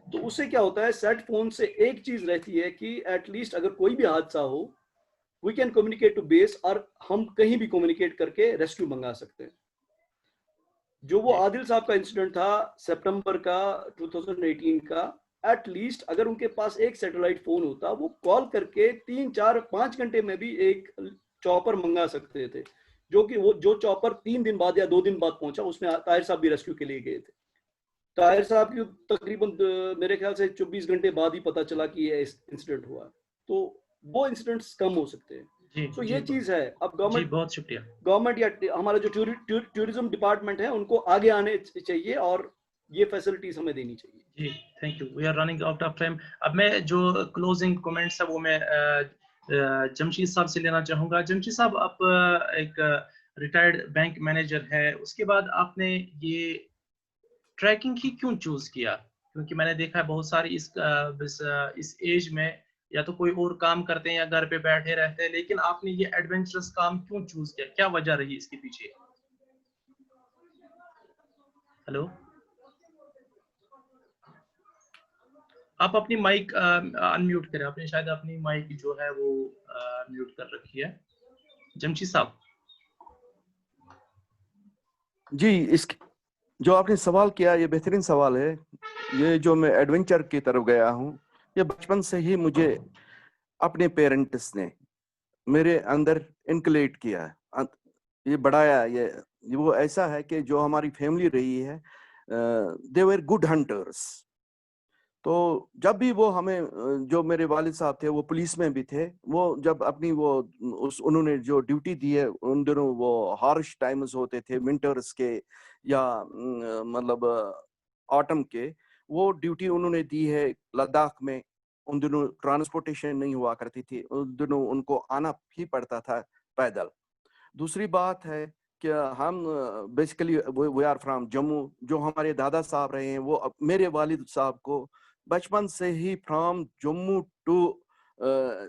تو اس سے کیا ہوتا ہے, سیٹ فون سے ایک چیز رہتی ہے کہ ایٹ لیسٹ اگر کوئی بھی حادثہ ہو, وی کین کمیونیکیٹ ٹو بیس, اور ہم کہیں بھی کمیونیکیٹ کر کے ریسکیو منگا سکتے ہیں. جو وہ عادل صاحب کا انسیڈنٹ تھا سپٹمبر کا 2018 کا, ایٹ لیسٹ اگر ان کے پاس ایک سیٹلائٹ فون ہوتا, وہ کال کر کے 3-4-5 گھنٹے میں بھی ایک چاپر منگا سکتے تھے, جو کہ وہ جو چاپر 3 دن بعد یا 2 دن بعد پہنچا, اس میں طاہر صاحب بھی ریسکیو کے لیے گئے تھے. طاہر صاحب کی تقریباً میرے خیال سے 24 گھنٹے بعد ہی پتا چلا کہ یہ انسیڈنٹ ہوا. تو وہ انسیڈنٹس کم ہو سکتے ہیں. تو یہ چیز ہے. اب گورنمنٹ, بہت شکریہ, گورنمنٹ یا ہمارا جو ٹورزم ڈپارٹمنٹ ہے, ان کو آگے آنے چاہیے اور یہ فیسلٹیز ہمیں دینی چاہیے. جی thank you, we are running out of time. اب میں جو کلوزنگ کمنٹس ہے وہ میں جمشید صاحب سے لینا چاہوں گا. جمشید صاحب, آپ ایک ریٹائرڈ بینک مینیجر ہے, اس کے بعد آپ نے یہ ٹریکنگ ہی کیوں چوز کیا؟ کیونکہ میں نے دیکھا ہے بہت ساری اس ایج میں یا تو کوئی اور کام کرتے ہیں یا گھر پہ بیٹھے رہتے ہیں, لیکن آپ نے یہ ایڈونچرس کام کیوں چوز کیا؟ کیا وجہ رہی اس کے پیچھے؟ ہلو, آپ اپنی مائک انمیوٹ کریں, آپ نے شاید اپنی مائک جو ہے وہ میوٹ کر رکھی ہے. جمشید صاحب جی, اس جو آپ نے سوال کیا یہ بہترین سوال ہے. یہ جو میں ایڈونچر کی طرف گیا ہوں, یہ بچپن سے ہی مجھے اپنے پیرنٹس نے میرے اندر انکلیٹ کیا, یہ بڑھایا. یہ وہ ایسا ہے کہ جو ہماری فیملی رہی ہے, دے ور گڈ ہنٹرس. تو جب بھی وہ ہمیں, جو میرے والد صاحب تھے وہ پولیس میں بھی تھے, وہ جب اپنی وہ انہوں نے جو ڈیوٹی دی ہے, ان دنوں وہ ہارش ٹائمز ہوتے تھے ونٹرز کے یا مطلب آٹم کے, وہ ڈیوٹی انہوں نے دی ہے لداخ میں. ان دنوں ٹرانسپورٹیشن نہیں ہوا کرتی تھی, ان دنوں ان کو آنا ہی پڑتا تھا پیدل. دوسری بات ہے کہ ہم basically we are from Jammu. جو ہمارے دادا صاحب رہے ہیں, وہ میرے والد صاحب کو بچپن سے ہی فرام جموں ٹو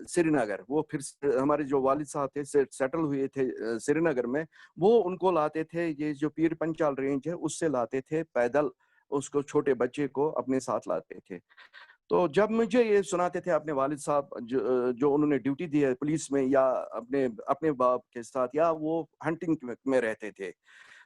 سری نگر, وہ پھر ہمارے جو والد صاحب تھے سیٹل ہوئے تھے سری نگر میں, وہ ان کو لاتے تھے, یہ جو پیر پنچال رینج ہے اس سے لاتے تھے پیدل, اس کو چھوٹے بچے کو اپنے ساتھ لاتے تھے. تو جب مجھے یہ سناتے تھے اپنے والد صاحب جو انہوں نے ڈیوٹی دی ہے پولیس میں یا اپنے باپ کے ساتھ, یا وہ ہنٹنگ میں رہتے تھے,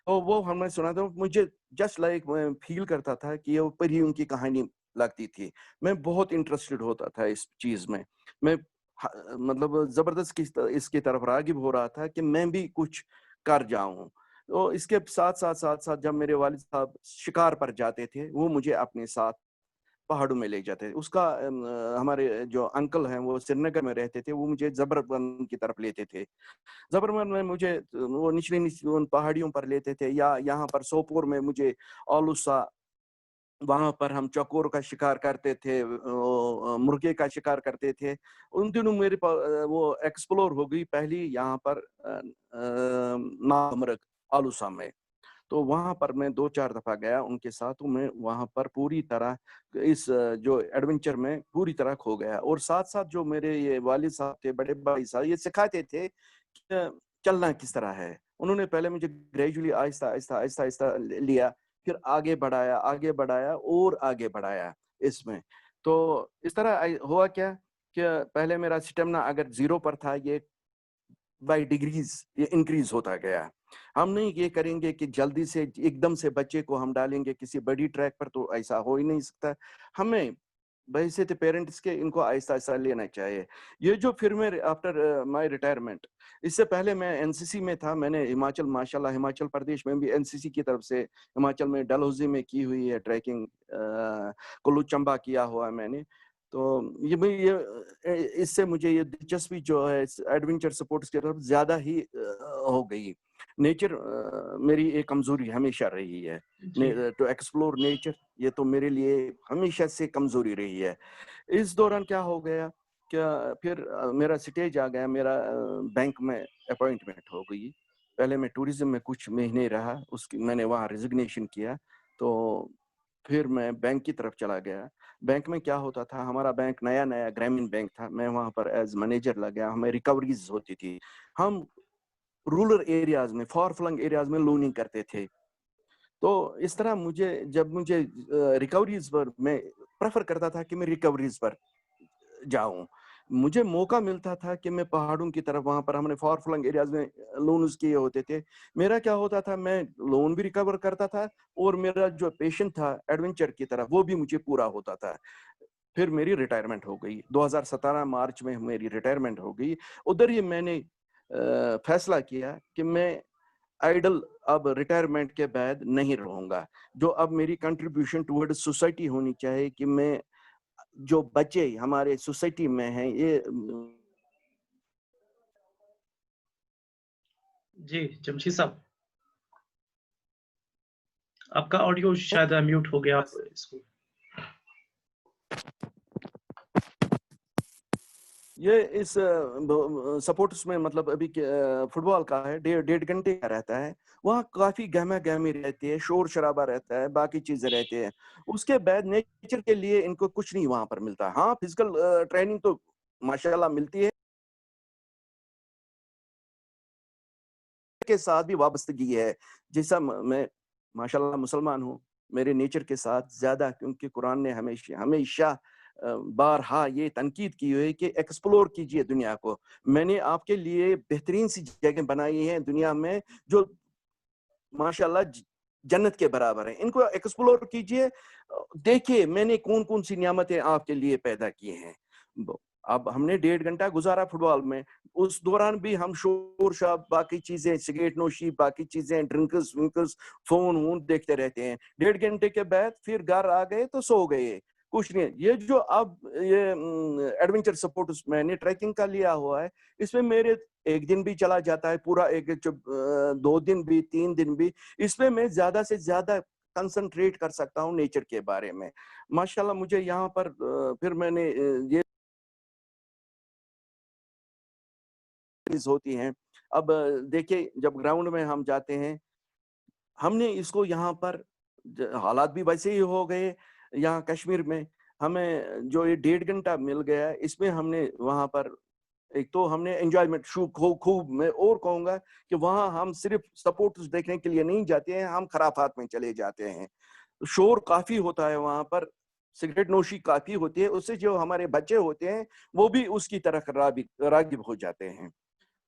تو وہ ہمیں سناتے, مجھے جسٹ لائک میں فیل کرتا تھا کہ یہ پریوں کی کہانی لگتی تھی. میں بہت انٹرسٹڈ ہوتا تھا اس چیز میں. میں मतलब जबरदस्त इसकी तरफ रागिब हो रहा था कि मैं भी कुछ कर जाऊं। तो इसके साथ साथ साथ साथ जब मेरे वालिद साहब शिकार पर जाते थे, वो मुझे अपने साथ पहाड़ों में ले जाते थे। उसका हमारे जो अंकल हैं वो श्रीनगर में रहते थे, वो मुझे जबरबन की तरफ लेते थे। जबरबन में मुझे वो निचली उन पहाड़ियों पर लेते थे, या यहाँ पर सोपोर में मुझे औलूसा, वहां पर हम चकोर का शिकार करते थे, मुर्गे का शिकार करते थे। उन दिनों मेरे वो एक्सप्लोर हो गई पहली यहाँ पर नामरग आलूसा में। तो वहां पर मैं 2-4 दफा गया उनके साथ। तो मैं वहां पर पूरी तरह इस जो एडवेंचर में पूरी तरह खो गया। और साथ साथ जो मेरे ये वालिद साहब थे, बड़े भाई साहब, ये सिखाते थे कि चलना किस तरह है। उन्होंने पहले मुझे ग्रेजुअली आहिस्ता आहिस्ता आहिस्ता आहिस्ता लिया, फिर आगे बढ़ाया और आगे बढ़ाया इसमें। तो इस तरह हुआ क्या कि पहले मेरा स्टेमिना अगर 0 पर था, ये बाय डिग्रीज ये इंक्रीज होता गया। हम नहीं ये करेंगे कि जल्दी से एकदम से बच्चे को हम डालेंगे किसी बड़ी ट्रैक पर, तो ऐसा हो ही नहीं सकता। हमें वैसे तो पेरेंट्स के इनको आहिस्ता आहिस्ता लेना चाहिए। ये जो फिर मैं आफ्टर माय रिटायरमेंट, इससे पहले मैं एनसीसी में था। मैंने हिमाचल, माशाल्लाह हिमाचल प्रदेश में भी एनसीसी की तरफ से हिमाचल में डलहौजी में की हुई है ट्रैकिंग, कुल्लू चंबा किया हुआ है मैंने। तो ये इससे मुझे ये दिलचस्पी जो है एडवेंचर स्पोर्ट्स की तरफ ज्यादा ही हो गई। नेचर मेरी एक कमजोरी हमेशा रही है, टू एक्सप्लोर नेचर, ये तो मेरे लिए हमेशा से कमजोरी रही है। इस दौरान क्या हो गया, क्या फिर मेरा स्टेज आ गया, मेरा बैंक में अपॉइंटमेंट हो गई। पहले मैं टूरिज्म में कुछ महीने रहा, उसकी मैंने वहाँ रिजिग्नेशन किया। तो फिर मैं बैंक की तरफ चला गया। बैंक में क्या होता था, हमारा बैंक नया नया ग्रामीण बैंक था, मैं वहाँ पर एज मैनेजर लग गया। हमें रिकवरीज होती थी, हम रूरल एरियाज में, फॉर फ्लंग एरियाज में लोनिंग करते थे। तो इस तरह जब मुझे रिकवरीज पर, मैं प्रेफर करता था कि मैं रिकवरीज पर जाऊं। मुझे मौका मिलता था कि मैं पहाड़ों की तरफ, वहां पर हमने फॉर फ्लंग एरियाज में लोन्स किए होते थे। मेरा क्या होता था, मैं लोन भी रिकवर करता था और मेरा जो पेशेंट था एडवेंचर की तरफ, वो भी मुझे पूरा होता था। फिर मेरी रिटायरमेंट हो गई 2017 मार्च में, मेरी रिटायरमेंट हो गई। उधर ही मैंने फैसला किया कि मैं आइडल अब रिटायरमेंट के बाद नहीं रहूंगा। जो अब मेरी कंट्रीब्यूशन टुवर्ड सोसाइटी होनी चाहिए कि मैं जो बच्चे हमारे सोसाइटी में हैं, ये जी जमशीद साहब, आपका ऑडियो शायद म्यूट हो गया, आप इसको। ये इस सपोर्ट्स में मतलब अभी फुटबॉल का है, 1.5 घंटे का रहता है। वहाँ काफी गहमा गहमी रहती है, शोर शराबा रहता है, बाकी चीजें रहती है। उसके बाद नेचर के लिए इनको कुछ नहीं वहां पर मिलता। हाँ, फिजिकल ट्रेनिंग तो माशाल्लाह मिलती है, के साथ भी वाबस्तगी है। जैसा मैं माशाल्लाह मुसलमान हूँ, मेरे नेचर के साथ ज्यादा, क्योंकि कुरान ने हमेशा हमेशा बारहा ये तनकीद की हुई है कि एक्सप्लोर कीजिए दुनिया को। मैंने आपके लिए बेहतरीन सी जगह बनाई है दुनिया में जो माशाल्लाह जन्नत के बराबर है। इनको एक्सप्लोर कीजिए, देखिए मैंने कौन कौन सी नियामतें आपके लिए पैदा की हैं। अब हमने 1.5 घंटा गुजारा फुटबॉल में, उस दौरान भी हम शोर शराब, बाकी चीजें, सिगरेट नोशी, बाकी चीजें, ड्रिंक्स विंक्स, फोन वोन देखते रहते हैं। 1.5 घंटे के बाद फिर घर आ गए तो सो गए, कुछ नहीं। ये जो अब ये एडवेंचर स्पोर्ट्स मैंने ट्रैकिंग का लिया हुआ है, इसमें मेरे 1 दिन भी चला जाता है पूरा, 2 दिन भी, 3 दिन भी। इसमें मैं ज्यादा से ज्यादा कंसंट्रेट कर सकता हूँ नेचर के बारे में। माशाल्लाह मुझे यहाँ पर फिर मैंने ये होती हैं। अब देखिए, जब ग्राउंड में हम जाते हैं, हमने इसको यहाँ पर हालात भी वैसे ही हो गए। यहाँ कश्मीर में हमें जो ये 1.5 घंटा मिल गया, इसमें हमने वहां पर एक तो हमने एंजॉयमेंट खूब मैं और कहूंगा कि वहां हम सिर्फ सपोर्ट्स देखने के लिए नहीं जाते हैं, हम खराफात में चले जाते हैं। शोर काफी होता है वहां पर, सिगरेट नोशी काफी होती है, उससे जो हमारे बच्चे होते हैं वो भी उसकी तरफ रागिब हो जाते हैं।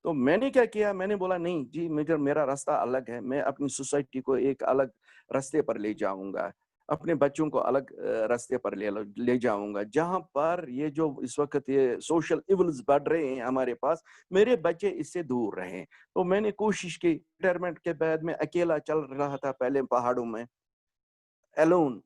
तो मैंने क्या किया, मैंने बोला नहीं जी, मेरा रास्ता अलग है, मैं अपनी सोसाइटी को एक अलग रास्ते पर ले जाऊंगा। अपने बच्चों को अलग रास्ते पर ले जाऊंगा, जहां पर ये जो इस वक्त ये सोशल इवल्स बढ़ रहे हैं हमारे पास, मेरे बच्चे इससे दूर रहें। तो मैंने कोशिश की, रिटायरमेंट के बाद मैं अकेला चल रहा था पहले पहाड़ों में एलोन।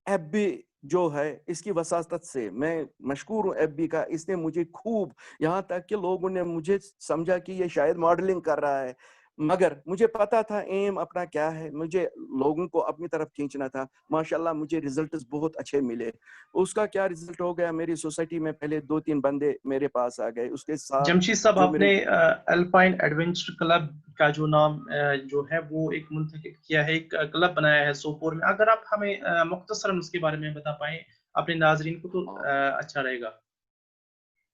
एफबी जो है इसकी वसातत से मैं मशकूर हूँ एफबी का, इसने मुझे खूब, यहाँ तक कि लोगों ने मुझे समझा कि ये शायद मॉडलिंग कर रहा है, मगर मुझे पता था एम अपना क्या है, मुझे लोगों को अपनी तरफ खींचना था। माशाल्लाह मुझे रिजल्ट्स बहुत अच्छे मिले। उसका क्या रिजल्ट हो गया, मेरी सोसाइटी में पहले 2-3 बंदे मेरे पास आ गए, उसके साथ जमशीद साहब, जो आपने मेरे अल्पाइन एडवेंचर क्लब का जो नाम जो है वो एक मुंतखब किया है, एक क्लब बनाया है सोपोर में, अगर आप हमें मुख्तसरन उसके बारे में बता पाएं अपने नाजरीन को तो अच्छा रहेगा।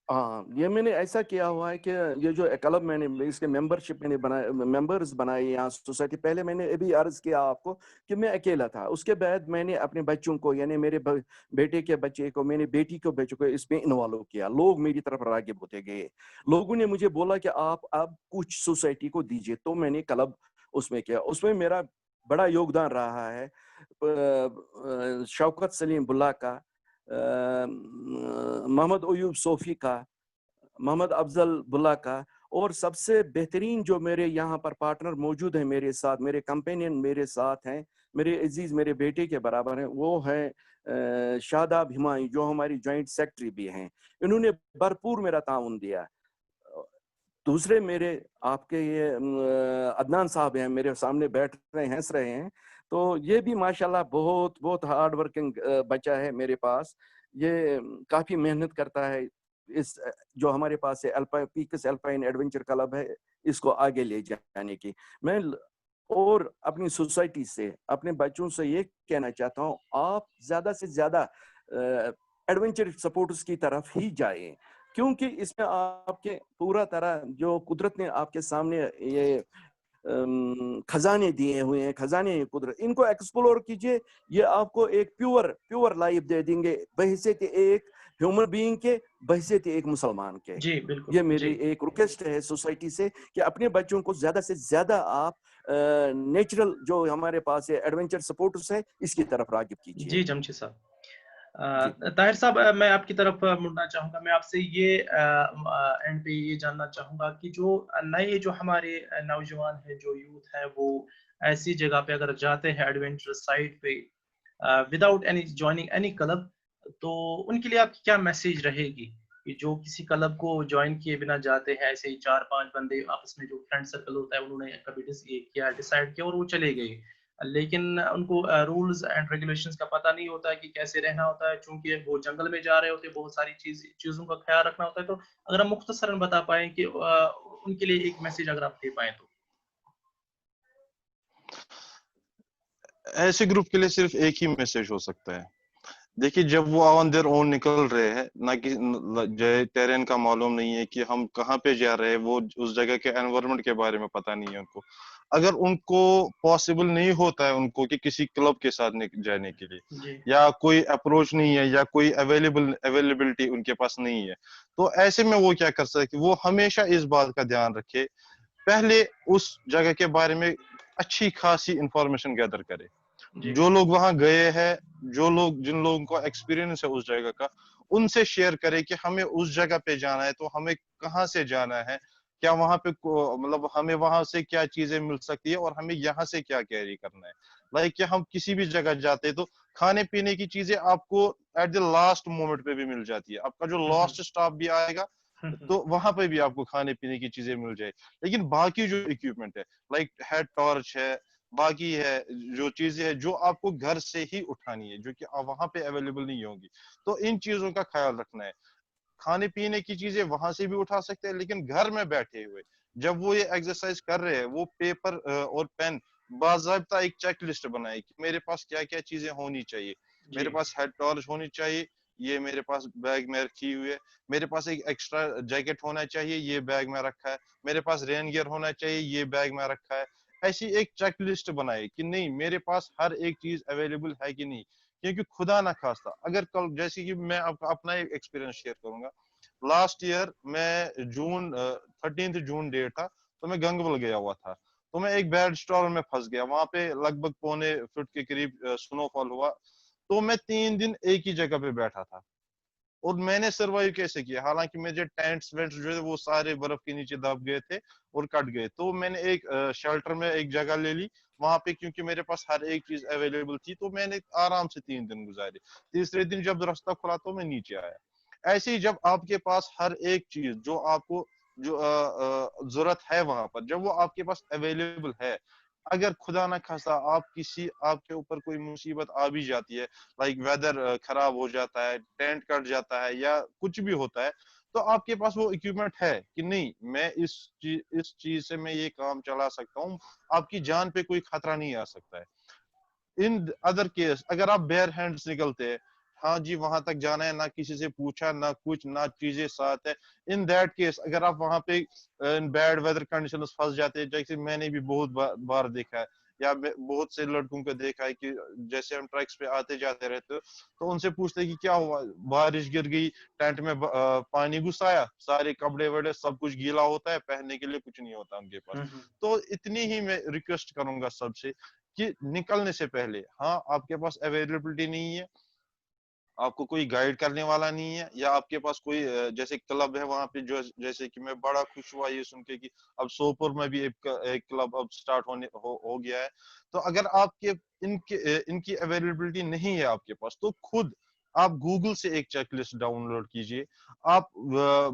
हाँ, ये मैंने ऐसा किया हुआ है कि ये जो क्लब मैंने इसके मेंबरशिप मैंने बनाए, मेंबर्स बनाए यहाँ सोसाइटी। पहले मैंने अभी अर्ज किया आपको कि मैं अकेला था, उसके बाद मैंने अपने बच्चों को, यानी मेरे बेटे के बच्चे को, मैंने बेटी के बच्चों को इसमें इन्वॉल्व किया। लोग मेरी तरफ रागिब होते गए, लोगों ने मुझे बोला कि आप अब कुछ सोसाइटी को दीजिए, तो मैंने क्लब उसमें किया। उसमें मेरा बड़ा योगदान रहा है शौकत सलीम बुल्ला का, मोहम्मद अयूब सोफी का, मोहम्मद अफजल बुल्ला का, और सबसे बेहतरीन जो मेरे यहाँ पर पार्टनर मौजूद हैं मेरे साथ, मेरे कंपेनियन मेरे साथ हैं, मेरे अजीज मेरे बेटे के बराबर हैं, वो हैं शादाब हिमायू, जो हमारी जॉइंट सेक्रेटरी भी हैं। इन्होंने भरपूर मेरा ताउन दिया। दूसरे मेरे आपके ये अदनान साहब हैं, मेरे सामने बैठ रहे हैं, हंस रहे हैं, तो ये भी माशाल्लाह बहुत बहुत हार्ड वर्किंग बच्चा है मेरे पास। ये काफी मेहनत करता है। इस जो हमारे पास है पीकस अल्पाइन एडवेंचर क्लब है, इसको आगे ले जाने की मैं और अपनी सोसाइटी से, अपने बच्चों से ये कहना चाहता हूँ, आप ज्यादा से ज्यादा एडवेंचर स्पोर्ट्स की तरफ ही जाएं, क्योंकि इसमें आपके पूरा तरह जो कुदरत ने आपके सामने ये खजाने दिए हुए हैं, खजाने कुदरत, इनको एक्सप्लोर कीजिए। ये आपको एक प्योर लाइफ दे देंगे, बहैसियत एक ह्यूमन बीइंग के, बहैसियत एक मुसलमान के। जी बिल्कुल। ये मेरी एक रिक्वेस्ट है सोसाइटी से कि अपने बच्चों को ज्यादा से ज्यादा आप नेचुरल जो हमारे पास है एडवेंचर स्पोर्ट्स है, इसकी तरफ रागिब कीजिए। जी जमशीद साहब। ताहिर साहब, मैं आपकी तरफ मुड़ना चाहूँगा। मैं आपसे ये एंड पे ये जानना चाहूँगा कि जो नए जो हमारे नौजवान है, जो यूथ है, वो ऐसी जगह पे अगर जाते हैं एडवेंचर साइट पे without any joining any club, तो उनके लिए आपकी क्या मैसेज रहेगी कि जो किसी क्लब को ज्वाइन किए बिना जाते हैं, ऐसे ही 4-5 बंदे आपस में जो फ्रेंड सर्कल होता है, उन्होंने कभी डिसाइड किया और वो चले गए, लेकिन उनको रूल्स एंड रेगुलेशंस का पता नहीं होता है कि कैसे रहना होता है, चूंकि वो जंगल में जा रहे होते हैं, बहुत सारी चीजों का ख्याल रखना होता है। तो अगर हम मुख्तसरन बता पाएं कि उनके लिए एक मैसेज अगर आप दे पाएं तो। ऐसे ग्रुप के लिए सिर्फ एक ही मैसेज हो सकता है। देखिए, जब वो ऑन देयर ओन निकल रहे हैं, ना कि टेरेन का मालूम नहीं है कि हम कहाँ पे जा रहे हैं, वो उस जगह के एनवायरनमेंट के बारे में पता नहीं है उनको, अगर उनको पॉसिबल नहीं होता है उनको कि किसी क्लब के साथ जाने के लिए, या कोई अप्रोच नहीं है, या कोई अवेलेबिलिटी उनके पास नहीं है, तो ऐसे में वो क्या कर सकते हैं कि वो हमेशा इस बात का ध्यान रखे, पहले उस जगह के बारे में अच्छी खासी इंफॉर्मेशन गैदर करे। जो लोग वहां गए हैं, जिन लोगों को एक्सपीरियंस है उस जगह का, उनसे शेयर करे कि हमें उस जगह पे जाना है, तो हमें कहाँ से जाना है, क्या वहां पे मतलब हमें वहां से क्या चीजें मिल सकती है, और हमें यहाँ से क्या कैरी करना है। लाइक कि हम किसी भी जगह जाते हैं तो खाने पीने की चीजें आपको एट द लास्ट मोमेंट पे भी मिल जाती है, आपका जो लास्ट स्टॉप भी आएगा तो वहां पे भी आपको खाने पीने की चीजें मिल जाए। लेकिन बाकी जो इक्विपमेंट है, लाइक हेड टॉर्च है, बाकी है जो चीजें है जो आपको घर से ही उठानी है, जो कि वहां पे अवेलेबल नहीं होंगी, तो इन चीजों का ख्याल रखना है। खाने पीने की चीजें वहां से भी उठा सकते हैं, लेकिन घर में बैठे हुए जब वो ये एक्सरसाइज कर रहे हैं, वो पेपर और पेन बाज़ाब्ता एक चेक लिस्ट बनाए कि मेरे पास क्या क्या चीजें होनी चाहिए। मेरे पास हेड टॉर्च होनी चाहिए, ये मेरे पास बैग में रखी हुई है। मेरे पास एक एक्स्ट्रा जैकेट होना चाहिए, ये बैग में रखा है। मेरे पास रेन गियर होना चाहिए, ये बैग में रखा है। ऐसी एक चेक लिस्ट बनाए कि नहीं, मेरे पास हर एक चीज अवेलेबल है कि नहीं, क्योंकि खुदा ना खास्ता अगर कल, जैसे कि मैं आपको अपना एक एक्सपीरियंस शेयर करूंगा। लास्ट ईयर मैं 13 जून डेट था, तो मैं गंगबल गया हुआ था। तो मैं एक बैड स्टॉर्म में फंस गया, वहां पे लगभग 0.25 के करीब स्नोफॉल हुआ, तो मैं 3 दिन एक ही जगह पे बैठा था और मैंने सर्वाइव कैसे किया, हालांकि मेरे टेंट्स वेंट्स जो है वो सारे बर्फ के नीचे दब गए थे और कट गए, तो मैंने एक शेल्टर में एक जगह ले ली वहां पे, क्योंकि मेरे पास हर एक चीज अवेलेबल थी, तो मैंने आराम से 3 दिन गुजारे। तीसरे दिन जब रास्ता खुला तो मैं नीचे आया। ऐसे ही जब आपके पास हर एक चीज जो आपको जो जरूरत है वहां पर, जब वो आपके पास अवेलेबल है, अगर खुदा ना खास्ता आपके ऊपर कोई मुसीबत आ भी जाती है, लाइक वेदर खराब हो जाता है, टेंट कट जाता है या कुछ भी होता है, तो आपके पास वो इक्विपमेंट है कि नहीं मैं इस चीज से मैं ये काम चला सकता हूँ, आपकी जान पे कोई खतरा नहीं आ सकता है। इन अदर केस अगर आप बेयर हैंड्स निकलते हैं, हाँ जी वहां तक जाना है, ना किसी से पूछा, ना कुछ, ना चीजें साथ है, इन दैट केस अगर आप वहां पे इन बैड वेदर कंडीशंस फंस जाते हैं, जैसे मैंने भी बहुत बार देखा है या बहुत से लड़कों को देखा है कि जैसे हम ट्रैक्स पे आते जाते रहते तो उनसे पूछते हैं कि क्या हुआ, बारिश गिर गई, टेंट में पानी घुस आया, सारे कपड़े वड़े सब कुछ गीला होता है, पहनने के लिए कुछ नहीं होता उनके पास। तो इतनी ही मैं रिक्वेस्ट करूंगा सबसे कि निकलने से पहले, हाँ आपके पास अवेलेबिलिटी नहीं है, आपको कोई गाइड करने वाला नहीं है, या आपके पास कोई जैसे क्लब है वहां पे, जो जैसे कि मैं बड़ा खुश हुआ ये सुन के कि अब सोपोर में भी एक क्लब अब स्टार्ट हो गया है। तो अगर आपके इनकी अवेलेबिलिटी नहीं है आपके पास, तो खुद आप गूगल से एक चेकलिस्ट डाउनलोड कीजिए, आप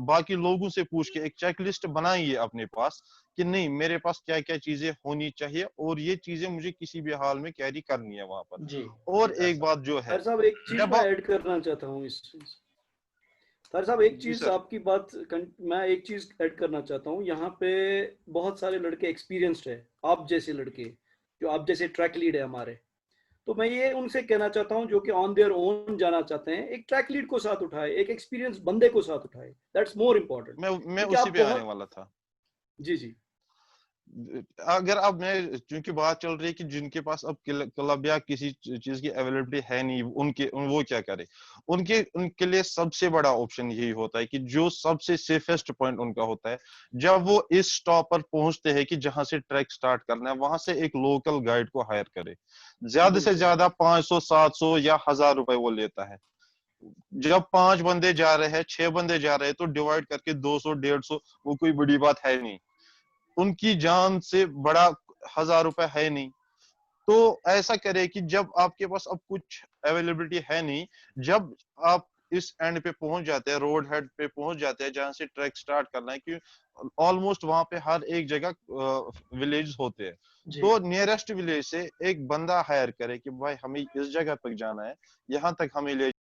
बाकी लोगों से पूछ के एक चेकलिस्ट बनाइए अपने पास कि नहीं मेरे पास क्या क्या चीजें होनी चाहिए और ये चीजें मुझे किसी भी हाल में कैरी करनी है वहां पर। जी और एक बात जो है, साहब एक चीज जब मैं आप ऐड करना चाहता हूँ इस साहब एक जी चीज सर, आपकी बात मैं एक चीज ऐड करना चाहता हूँ यहाँ पे। बहुत सारे लड़के एक्सपीरियंस्ड है, आप जैसे लड़के जो आप जैसे ट्रैक लीड है हमारे, तो मैं ये उनसे कहना चाहता हूँ जो कि ऑन देयर ओन जाना चाहते हैं, एक ट्रैक लीड को साथ उठाए, एक एक्सपीरियंस बंदे को साथ उठाए, दैट्स मोर इम्पोर्टेंट। मैं क्योंकि उसी आप पे आने बहुत वाला था। जी जी अगर अब मैं, क्योंकि बात चल रही है कि जिनके पास अब क्लब या किसी चीज की अवेलेबिलिटी है नहीं, वो क्या करे, उनके लिए सबसे बड़ा ऑप्शन यही होता है कि जो सबसे सेफेस्ट पॉइंट उनका होता है, जब वो इस स्टॉप पर पहुंचते हैं कि जहां से ट्रैक स्टार्ट करना है, वहां से एक लोकल गाइड को हायर करे। ज्यादा से ज्यादा 500 700 या 1000 रुपए वो लेता है। जब 5 बंदे जा रहे हैं, 6 बंदे जा रहे हैं, तो डिवाइड करके 200 150 वो कोई बड़ी बात है नहीं, उनकी जान से बड़ा 1000 रुपए है नहीं। तो ऐसा करे कि जब आपके पास अब कुछ अवेलेबिलिटी है नहीं, जब आप इस एंड पे पहुंच जाते हैं, रोड हेड पे पहुंच जाते हैं जहां से ट्रैक स्टार्ट करना है, कि ऑलमोस्ट वहां पे हर एक जगह विलेज होते हैं, जी तो नियरेस्ट विलेज से एक बंदा हायर करे कि भाई हमें इस जगह तक जाना है, यहाँ तक हमें ले